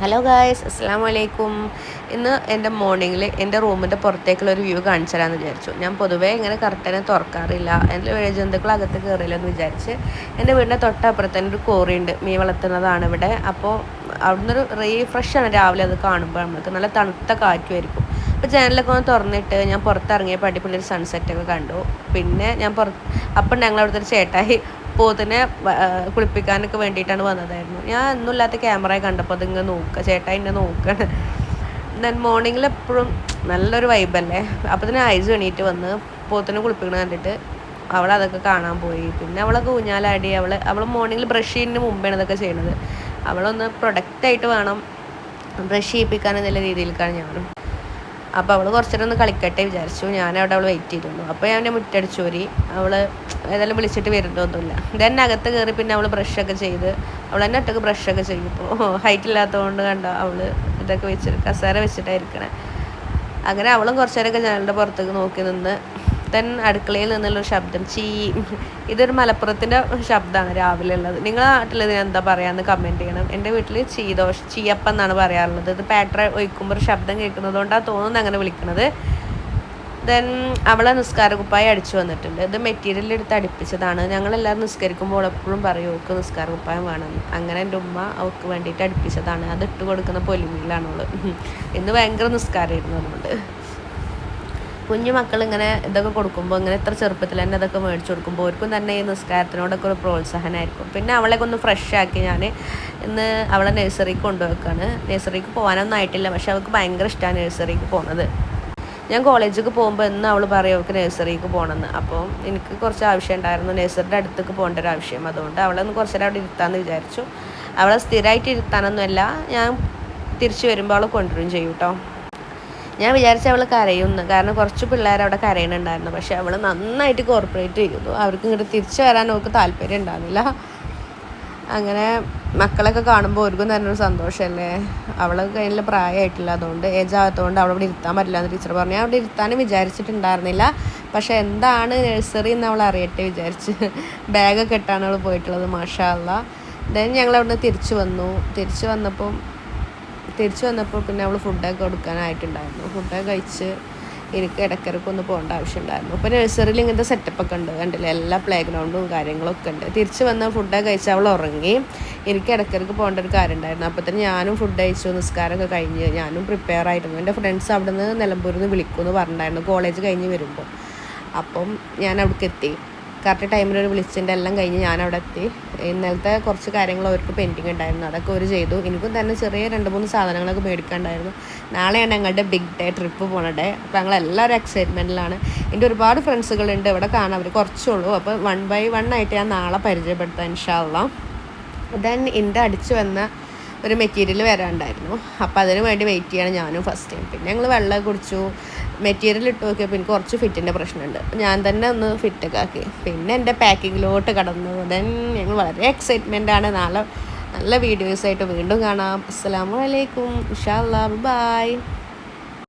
Hello guys, അസ്സാം വലൈക്കും. ഇന്ന് എൻ്റെ മോർണിംഗിൽ എൻ്റെ റൂമിൻ്റെ പുറത്തേക്കുള്ള ഒരു വ്യൂ കാണിച്ചു തരാമെന്ന് വിചാരിച്ചു. ഞാൻ പൊതുവേ ഇങ്ങനെ കർട്ടനെ തുറക്കാറില്ല, എൻ്റെ ജന്തുക്കൾ അകത്ത് കയറില്ലെന്ന് വിചാരിച്ച്. എൻ്റെ വീടിൻ്റെ തൊട്ടപ്പുറത്ത് തന്നെ ഒരു കോറിയുണ്ട്, മീൻ വളർത്തുന്നതാണ് ഇവിടെ. അപ്പോൾ അവിടുന്ന് റീഫ്രഷാണ് രാവിലെ അത് കാണുമ്പോൾ. നമുക്ക് നല്ല തണുത്ത കാറ്റുമായിരിക്കും. അപ്പോൾ ജനലൊക്കെ ഒന്ന് തുറന്നിട്ട് ഞാൻ പുറത്തിറങ്ങിയപ്പോൾ അടിപൊളി ഒരു സൺസെറ്റൊക്കെ കണ്ടു. പിന്നെ ഞാൻ അപ്പം ഞങ്ങൾ അവിടുത്തെ ഒരു ചേട്ടായി പോത്തിനെ കുളിപ്പിക്കാനൊക്കെ വേണ്ടിയിട്ടാണ് വന്നതായിരുന്നു. ഞാൻ ഒന്നുമില്ലാത്ത ക്യാമറ കണ്ടപ്പോൾ അതിങ്ങനെ നോക്കുക, ചേട്ടായി എന്നെ നോക്കുകയാണ്. ദെൻ മോർണിംഗിൽ എപ്പോഴും നല്ലൊരു വൈബല്ലേ. അപ്പോൾ തന്നെ ഐസ് എണീറ്റ് വന്ന് പോത്തിനെ കുളിപ്പിക്കണം കണ്ടിട്ട് അവളതൊക്കെ കാണാൻ പോയി. പിന്നെ അവളൊക്കെ ഊഞ്ഞാലാടി. അവൾ മോർണിംഗിൽ ബ്രഷ് ചെയ്യുന്നതിന് മുമ്പാണ് ഇതൊക്കെ ചെയ്യുന്നത്. അവളൊന്ന് പ്രൊഡക്റ്റായിട്ട് വേണം ബ്രഷ് ചെയ്യിപ്പിക്കാൻ എന്നുള്ള രീതിയിലേക്കാണ് ഞാനും. അപ്പോൾ അവൾ കുറച്ചേരം ഒന്ന് കളിക്കട്ടെ വിചാരിച്ചു. ഞാനവിടെ അവൾ വെയിറ്റ് ചെയ്തിരുന്നു. അപ്പോൾ ഞാൻ എൻ്റെ മുറ്റടിച്ചു വരി. അവൾ ഏതായാലും വിളിച്ചിട്ട് വരുന്നൊന്നുമില്ല. ഇതന്നെ അകത്ത് കയറി പിന്നെ അവൾ ബ്രഷൊക്കെ ചെയ്ത് അവൾ തന്നെ ഒറ്റക്ക് ബ്രഷൊക്കെ ചെയ്യും. ഇപ്പോൾ ഹൈറ്റ് ഇല്ലാത്തതുകൊണ്ട് കണ്ടോ അവൾ ഇതൊക്കെ വെച്ചിട്ട് കസേര വെച്ചിട്ടായിരിക്കണേ. അങ്ങനെ അവളും കുറച്ചേരൊക്കെ ഞങ്ങളുടെ പുറത്തേക്ക് നോക്കി നിന്ന്. അടുക്കളയിൽ നിന്നുള്ളൊരു ശബ്ദം ഇതൊരു മലപ്പുറത്തിൻ്റെ ശബ്ദമാണ് രാവിലെ ഉള്ളത്. നിങ്ങളുടെ നാട്ടിൽ ഇതിന് എന്താ പറയാമെന്ന് കമൻറ്റ് ചെയ്യണം. എൻ്റെ വീട്ടിൽ ചീയപ്പം എന്നാണ് പറയാറുള്ളത്. ഇത് പാറ്റർ ഒഴിക്കുമ്പോൾ ഒരു ശബ്ദം കേൾക്കുന്നതുകൊണ്ടാണ് തോന്നുന്നത് അങ്ങനെ വിളിക്കുന്നത്. അവളെ നിസ്കാരക്കുപ്പായി അടിച്ചു വന്നിട്ടുണ്ട്. ഇത് മെറ്റീരിയൽ എടുത്ത് അടുപ്പിച്ചതാണ്. ഞങ്ങളെല്ലാവരും നിസ്കരിക്കുമ്പോൾ എപ്പോഴും പറയും അവൾക്ക് നിസ്കാരക്കുപ്പായം വേണമെന്ന്. അങ്ങനെ എൻ്റെ ഉമ്മ അവൾക്ക് വേണ്ടിയിട്ട് അടുപ്പിച്ചതാണ്. അത് ഇട്ട് കൊടുക്കുന്ന പൊലിമയിലാണ് അവൾ. ഇന്ന് ഭയങ്കര നിസ്കാരമായിരുന്നു. അതുകൊണ്ട് കുഞ്ഞു മക്കൾ ഇങ്ങനെ ഇതൊക്കെ കൊടുക്കുമ്പോൾ ഇങ്ങനെ ഇത്ര ചെറുപ്പത്തിൽ തന്നെ ഇതൊക്കെ മേടിച്ച് കൊടുക്കുമ്പോൾ അവർക്കും തന്നെ ഈ നിസ്കാരത്തിനോടൊക്കെ ഒരു പ്രോത്സാഹനമായിരിക്കും. പിന്നെ അവളെയൊക്കെ ഒന്ന് ഫ്രഷ് ആക്കി ഞാൻ ഇന്ന് അവളെ നഴ്സറിക്ക് കൊണ്ടുവെക്കാണ്. നഴ്സറിക്ക് പോകാനൊന്നും ആയിട്ടില്ല, പക്ഷെ അവൾക്ക് ഭയങ്കര ഇഷ്ടമാണ് നഴ്സറിക്ക് പോകുന്നത്. ഞാൻ കോളേജിലേക്ക് പോകുമ്പോൾ എന്ന് അവൾ പറയും അവൾക്ക് നഴ്സറിക്ക് പോകണമെന്ന്. അപ്പോൾ എനിക്ക് കുറച്ച് ആവശ്യം ഉണ്ടായിരുന്നു, നഴ്സറിൻ്റെ അടുത്തേക്ക് പോകേണ്ട ഒരു ആവശ്യം. അതുകൊണ്ട് അവളെ ഒന്ന് കുറച്ച് നേരം അവിടെ ഇരുത്താമെന്ന് വിചാരിച്ചു. അവളെ സ്ഥിരമായിട്ട് ഇരുത്താനൊന്നുമല്ല, ഞാൻ തിരിച്ചു വരുമ്പോൾ അവൾ കൊണ്ടുവരും ചെയ്യും കേട്ടോ. ഞാൻ വിചാരിച്ച അവൾ കരയുന്നു, കാരണം കുറച്ച് പിള്ളേർ അവിടെ കരയണുണ്ടായിരുന്നു. പക്ഷെ അവൾ നന്നായിട്ട് കോർപ്പറേറ്റ് ചെയ്യുന്നു. അവർക്ക് ഇങ്ങോട്ട് തിരിച്ചു വരാൻ അവൾക്ക് താല്പര്യം ഉണ്ടാകുന്നില്ല. അങ്ങനെ മക്കളൊക്കെ കാണുമ്പോൾ അവർക്കും തന്നെ ഒരു സന്തോഷമല്ലേ. അവൾ കയ്യിൽ പ്രായമായിട്ടില്ല, അതുകൊണ്ട് ഏജ് ആകാത്തതുകൊണ്ട് അവളവിടെ ഇരുത്താൻ പറ്റില്ല എന്ന് ടീച്ചർ പറഞ്ഞു. ഞാൻ അവിടെ ഇരുത്താനും വിചാരിച്ചിട്ടുണ്ടായിരുന്നില്ല. പക്ഷെ എന്താണ് നഴ്സറി എന്ന് അവൾ അറിയട്ടെ വിചാരിച്ച് ബാഗൊക്കെ ഇട്ടാണ് അവൾ പോയിട്ടുള്ളത്. മാഷാ അല്ലാ. ഞങ്ങൾ അവിടുന്ന് തിരിച്ചു വന്നപ്പോൾ പിന്നെ അവൾ ഫുഡൊക്കെ കൊടുക്കാനായിട്ടുണ്ടായിരുന്നു. ഫുഡൊക്കെ കഴിച്ച് എനിക്ക് ഇടയ്ക്കിടയ്ക്ക് ഒന്ന് പോകേണ്ട ആവശ്യമുണ്ടായിരുന്നു. അപ്പോൾ നഴ്സറിയിൽ ഇങ്ങനത്തെ സെറ്റപ്പൊക്കെ ഉണ്ട്, കണ്ടില്ലേ, എല്ലാ പ്ലേ ഗ്രൗണ്ടും കാര്യങ്ങളൊക്കെ ഉണ്ട്. തിരിച്ച് വന്ന് ഫുഡൊക്കെ കഴിച്ച് അവൾ ഉറങ്ങി. എനിക്ക് ഇടയ്ക്കിടയ്ക്ക് പോകേണ്ട ഒരു കാര്യം ഉണ്ടായിരുന്നു. അപ്പോൾ തന്നെ ഞാനും ഫുഡ് കഴിച്ചു, നിസ്കാരമൊക്കെ കഴിഞ്ഞ് ഞാനും പ്രിപ്പയർ ആയിരുന്നു. എൻ്റെ ഫ്രണ്ട്സ് അവിടെ നിന്ന് നിലമ്പൂരിൽ നിന്ന് വിളിക്കുമെന്ന് പറഞ്ഞിട്ടുണ്ടായിരുന്നു കോളേജ് കഴിഞ്ഞ് വരുമ്പോൾ. അപ്പം ഞാൻ അവിടേക്ക് എത്തി. കറക്റ്റ് ടൈമിലൊരു വിളിച്ചിൻ്റെ എല്ലാം കഴിഞ്ഞ് ഞാനവിടെ എത്തി. ഇന്നലത്തെ കുറച്ച് കാര്യങ്ങൾ അവർക്ക് പെൻഡിങ് ഉണ്ടായിരുന്നു, അതൊക്കെ അവർ ചെയ്തു. എനിക്കും തന്നെ ചെറിയ 2-3 സാധനങ്ങളൊക്കെ മേടിക്കാനുണ്ടായിരുന്നു. നാളെയാണ് ഞങ്ങളുടെ ബിഗ് ഡേ, ട്രിപ്പ് പോണ ഡേ. അപ്പോൾ ഞങ്ങളെല്ലാവരും എക്സൈറ്റ്മെൻറ്റിലാണ്. എൻ്റെ ഒരുപാട് ഫ്രണ്ട്സുകളുണ്ട് ഇവിടെ കാണാൻ, അവർ കുറച്ചുള്ളൂ. അപ്പോൾ 1 by 1 ആയിട്ട് ഞാൻ നാളെ പരിചയപ്പെടുത്താം ഇൻഷാ അല്ലാഹ്. എൻ്റെ അടിച്ചു വന്ന ഒരു മെറ്റീരിയൽ വരാനുണ്ടായിരുന്നു. അപ്പോൾ അതിന് വേണ്ടി വെയിറ്റ് ചെയ്യാണ് ഞാനും ഫസ്റ്റ് ടൈം. പിന്നെ ഞങ്ങൾ വെള്ളം കുടിച്ചു, മെറ്റീരിയൽ ഇട്ട് നോക്കിയപ്പോൾ എനിക്ക് കുറച്ച് ഫിറ്റിൻ്റെ പ്രശ്നമുണ്ട്. ഞാൻ തന്നെ ഒന്ന് ഫിറ്റൊക്കെ ആക്കി. പിന്നെ എൻ്റെ പാക്കിങ്ങിലോട്ട് കടന്നു. ഞങ്ങൾ വളരെ എക്സൈറ്റ്മെൻറ്റാണ്. നാളെ നല്ല വീഡിയോസായിട്ട് വീണ്ടും കാണാം. അസ്സലാമു അലൈക്കും. ഇൻഷാ അല്ലാഹ്, ബൈ.